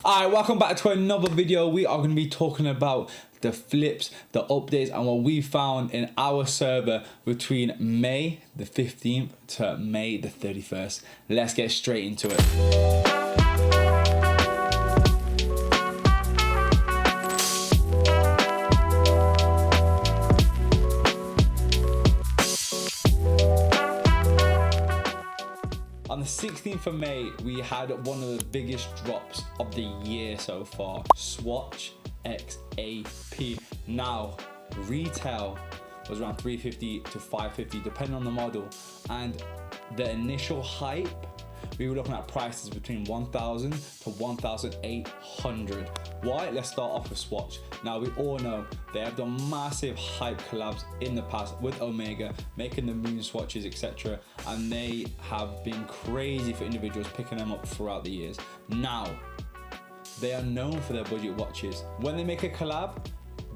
Alright, welcome back to another video. We are going to be talking about the flips, the updates, and what we found in our server between May the 15th to May the 31st. Let's get straight into it. On the 16th of May, we had one of the biggest drops of the year so far. Swatch XAP. Now, retail was around $350 to $550 depending on the model. And the initial hype, we were looking at prices between $1,000 to $1,800. Why? Let's start off with Swatch. Now, we all know they have done massive hype collabs in the past with Omega, making the moon swatches, etc. And they have been crazy for individuals picking them up throughout the years. Now, they are known for their budget watches. When they make a collab,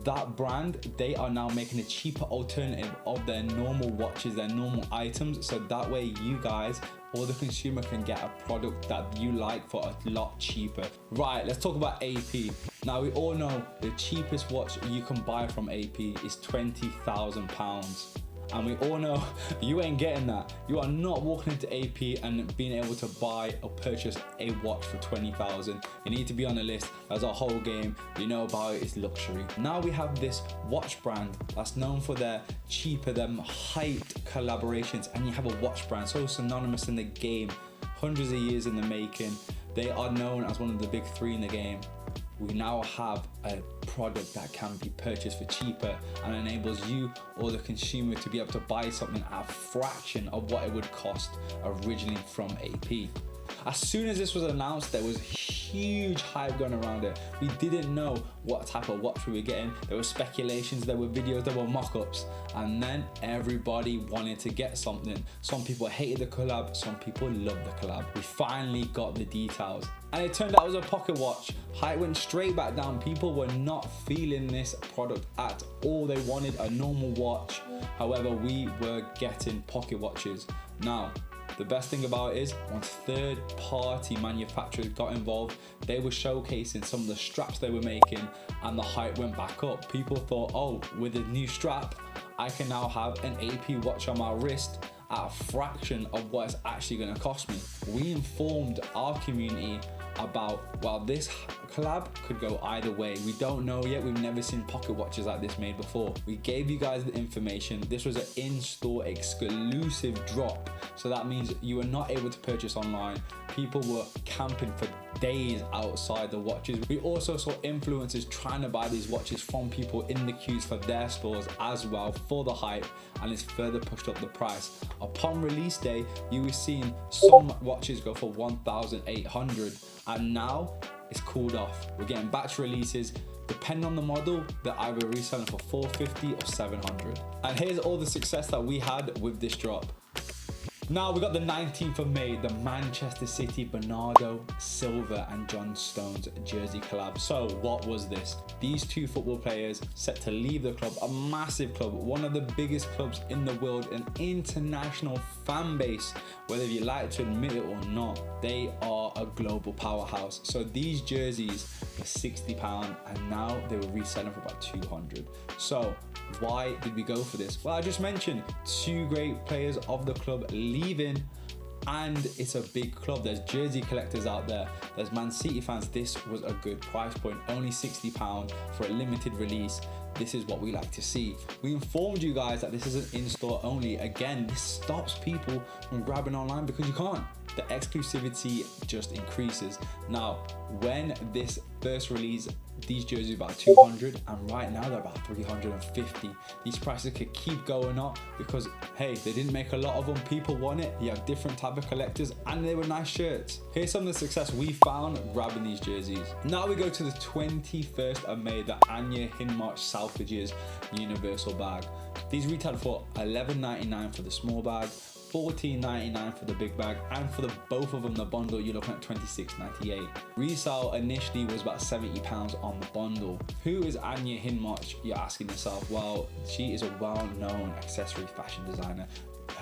that brand, they are now making a cheaper alternative of their normal watches, their normal items, so that way you guys or the consumer can get a product that you like for a lot cheaper. Right, let's talk about AP. Now, we all know the cheapest watch you can buy from AP is £20,000. And we all know you ain't getting that. You are not walking into AP and being able to buy or purchase a watch for 20,000. You need to be on the list. There's a whole game. You know about it, it's luxury. Now we have this watch brand that's known for their cheaper, them hyped collaborations, and you have a watch brand so synonymous in the game, hundreds of years in the making. They are known as one of the big three in the game. We now have a product that can be purchased for cheaper and enables you or the consumer to be able to buy something at a fraction of what it would cost originally from AP. As soon as this was announced, there was huge hype going around it. We didn't know what type of watch we were getting. There were speculations, there were videos, there were mock-ups, and then everybody wanted to get something. Some people hated the collab, some people loved the collab. We finally got the details. And it turned out it was a pocket watch. Hype went straight back down. People were not feeling this product at all. They wanted a normal watch. However, we were getting pocket watches. Now, the best thing about it is once third-party manufacturers got involved, they were showcasing some of the straps they were making and the hype went back up. People thought, oh, with a new strap, I can now have an AP watch on my wrist at a fraction of what it's actually going to cost me. We informed our community about, well, this collab could go either way. We don't know yet. We've never seen pocket watches like this made before. We gave you guys the information. This was an in-store exclusive drop. So that means you were not able to purchase online. People were camping for days outside the watches. We also saw influencers trying to buy these watches from people in the queues for their stores as well for the hype, and it's further pushed up the price. Upon release day, you were seeing some watches go for 1,800, and now it's cooled off. We're getting batch releases. Depending on the model, they're either reselling for 450 or 700. And here's all the success that we had with this drop. Now we got the 19th of May, the Manchester City Bernardo Silva and John Stones jersey collab. So what was this? These two football players set to leave the club, a massive club, one of the biggest clubs in the world, an international fan base, whether you like to admit it or not. They are a global powerhouse. So these jerseys were £60 and now they were reselling for about 200. So why did we go for this? Well, I just mentioned two great players of the club leaving, and it's a big club. There's jersey collectors out there, there's Man City fans. This was a good price point, only £60 for a limited release. This is what we like to see. We informed you guys that this is an in-store only. Again, this stops people from grabbing online because you can't. The exclusivity just increases. Now, when this first release, these jerseys were about 200, and right now they're about 350. These prices could keep going up because, hey, they didn't make a lot of them. People want it. You have different type of collectors, and they were nice shirts. Here's some of the success we found grabbing these jerseys. Now we go to the 21st of May, the Anya Hindmarch Salvages Universal bag. These retailed for $11.99 for the small bag, $14.99 for the big bag, and for the both of them, the bundle, you're looking at $26.98. Resell initially was about £70 on the bundle. Who is Anya Hindmarch, you're asking yourself? Well, she is a well-known accessory fashion designer.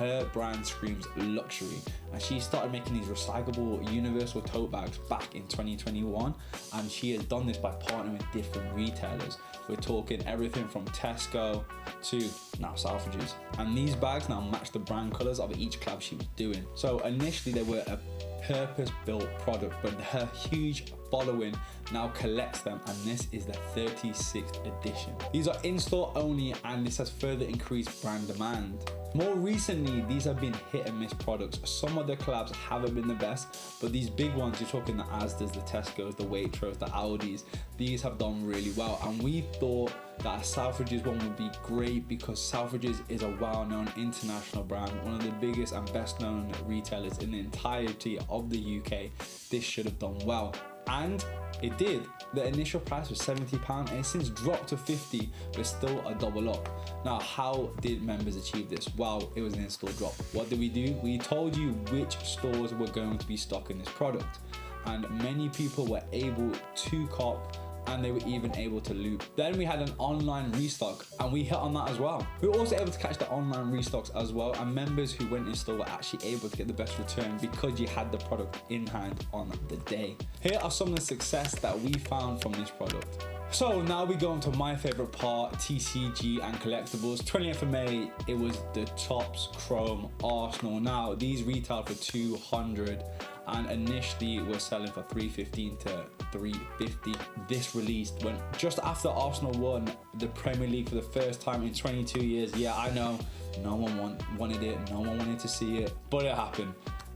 her brand screams luxury, and she started making these recyclable universal tote bags back in 2021, and she has done this by partnering with different retailers. We're talking everything from Tesco to now Selfridges, and these bags now match the brand colors of each collab she was doing. So initially they were a purpose-built product, but her huge following now collects them, and this is the 36th edition. These are in-store only, and this has further increased brand demand. More recently, these have been hit and miss products. Some of the collabs haven't been the best, but these big ones, you're talking the Asdas, the Tesco's, the Waitrose, the Audis, these have done really well. And we thought that a Selfridges one would be great because Selfridges is a well-known international brand, one of the biggest and best-known retailers in the entirety of the UK. This should have done well. And it did. The initial price was £70 and it's since dropped to £50, but still a double up. Now, how did members achieve this? Well, it was an in-store drop. What did we do? We told you which stores were going to be stocking this product, and many people were able to cop, and they were even able to loop. Then we had an online restock, and we hit on that as well. We were also able to catch the online restocks as well, and members who went in store were actually able to get the best return because you had the product in hand on the day. Here are some of the success that we found from this product. So now we go into my favorite part, TCG and collectibles. 20th of May, it was the Topps Chrome Arsenal. Now these retail for 200, and initially we're selling for 315 to 350. This released when just after Arsenal won the Premier League for the first time in 22 years. Yeah, I know, no one wanted it, no one wanted to see it, but it happened.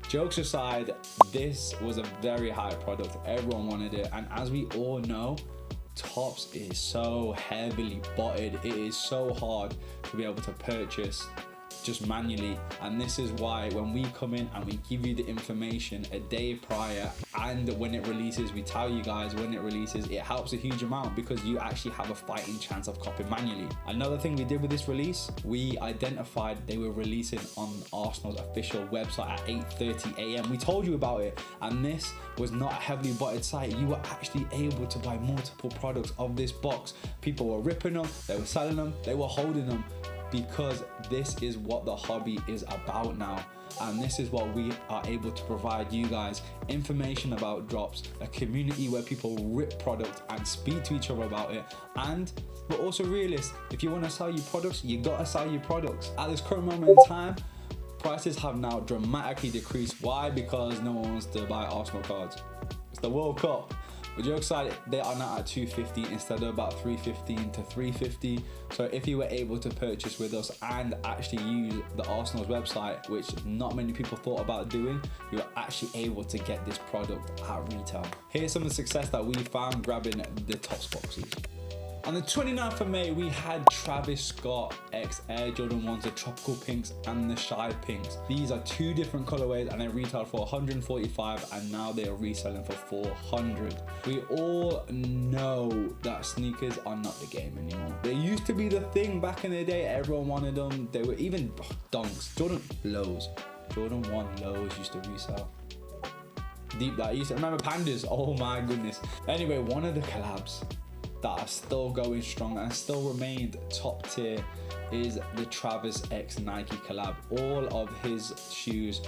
Jokes aside, this was a very high product. Everyone wanted it, and as we all know, Topps is so heavily botted. It is so hard to be able to purchase just manually, and this is why when we come in and we give you the information a day prior, and when it releases, we tell you guys when it releases, it helps a huge amount because you actually have a fighting chance of copying manually. Another thing we did with this release, we identified they were releasing on Arsenal's official website at 8:30 a.m. We told you about it, and this was not a heavily botted site. You were actually able to buy multiple products of this box. People were ripping them, they were selling them, they were holding them, because this is what the hobby is about now, and this is what we are able to provide you guys: information about drops, a community where people rip product and speak to each other about it, and we're also realists. If you want to sell your products, you gotta sell your products. At this current moment in time, prices have now dramatically decreased. Why? Because no one wants to buy Arsenal cards. It's the World Cup. But jokes aside, they are now at 250 instead of about 315 to 350. So if you were able to purchase with us and actually use the Arsenal's website, which not many people thought about doing, you were actually able to get this product at retail. Here's some of the success that we found grabbing the Topps boxes. On the 29th of May, we had Travis Scott X Air Jordan 1s, the tropical pinks and the shy pinks. These are two different colorways, and they retail for 145, and now they are reselling for 400. We all know that sneakers are not the game anymore. They used to be the thing back in the day. Everyone wanted them. They were even dunks, Jordan lows. Jordan 1 lows used to resell. Deep that. I used to remember Pandas. Oh my goodness. Anyway, one of the collabs that are still going strong and still remained top tier is the Travis X Nike collab. All of his shoes,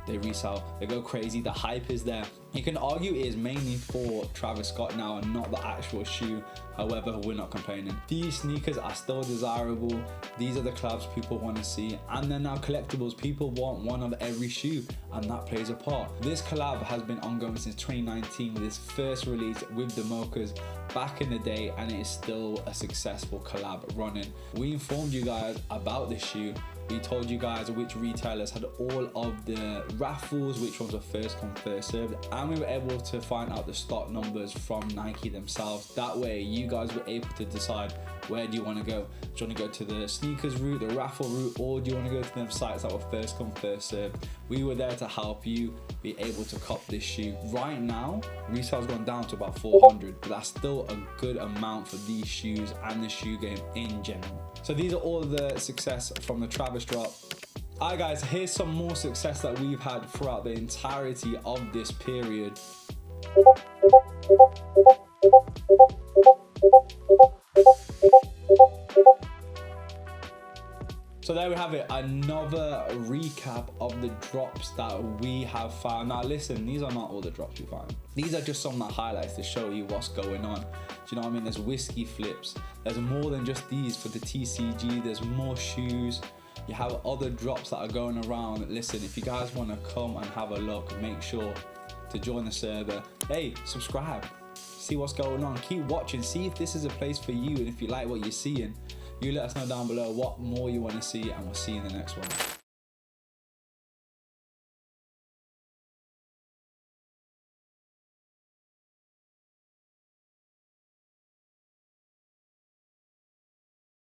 they resell, they go crazy, the hype is there. You can argue it is mainly for Travis Scott now and not the actual shoe. However, we're not complaining. These sneakers are still desirable. These are the collabs people want to see. And then now collectibles, people want one of every shoe, and that plays a part. This collab has been ongoing since 2019 with its first release with the Mochas back in the day, and it is still a successful collab running. We informed you guys about this shoe. We told you guys which retailers had all of the raffles, which ones were first come, first served, and we were able to find out the stock numbers from Nike themselves. That way, you guys were able to decide, where do you want to go? Do you want to go to the sneakers route, the raffle route, or do you want to go to them sites that were first come, first served? We were there to help you be able to cop this shoe. Right now, resale's gone down to about 400, but that's still a good amount for these shoes and the shoe game in general. So these are all the success from the Travis drop. Alright guys, here's some more success that we've had throughout the entirety of this period. So there we have it, another recap of the drops that we have found. Now listen, these are not all the drops we found. These are just some of the highlights to show you what's going on. Do you know what I mean? There's whiskey flips. There's more than just these for the TCG. There's more shoes. You have other drops that are going around. Listen, if you guys want to come and have a look, make sure to join the server. Hey, subscribe. See what's going on. Keep watching. See if this is a place for you. And if you like what you're seeing, you let us know down below what more you want to see, and we'll see you in the next one.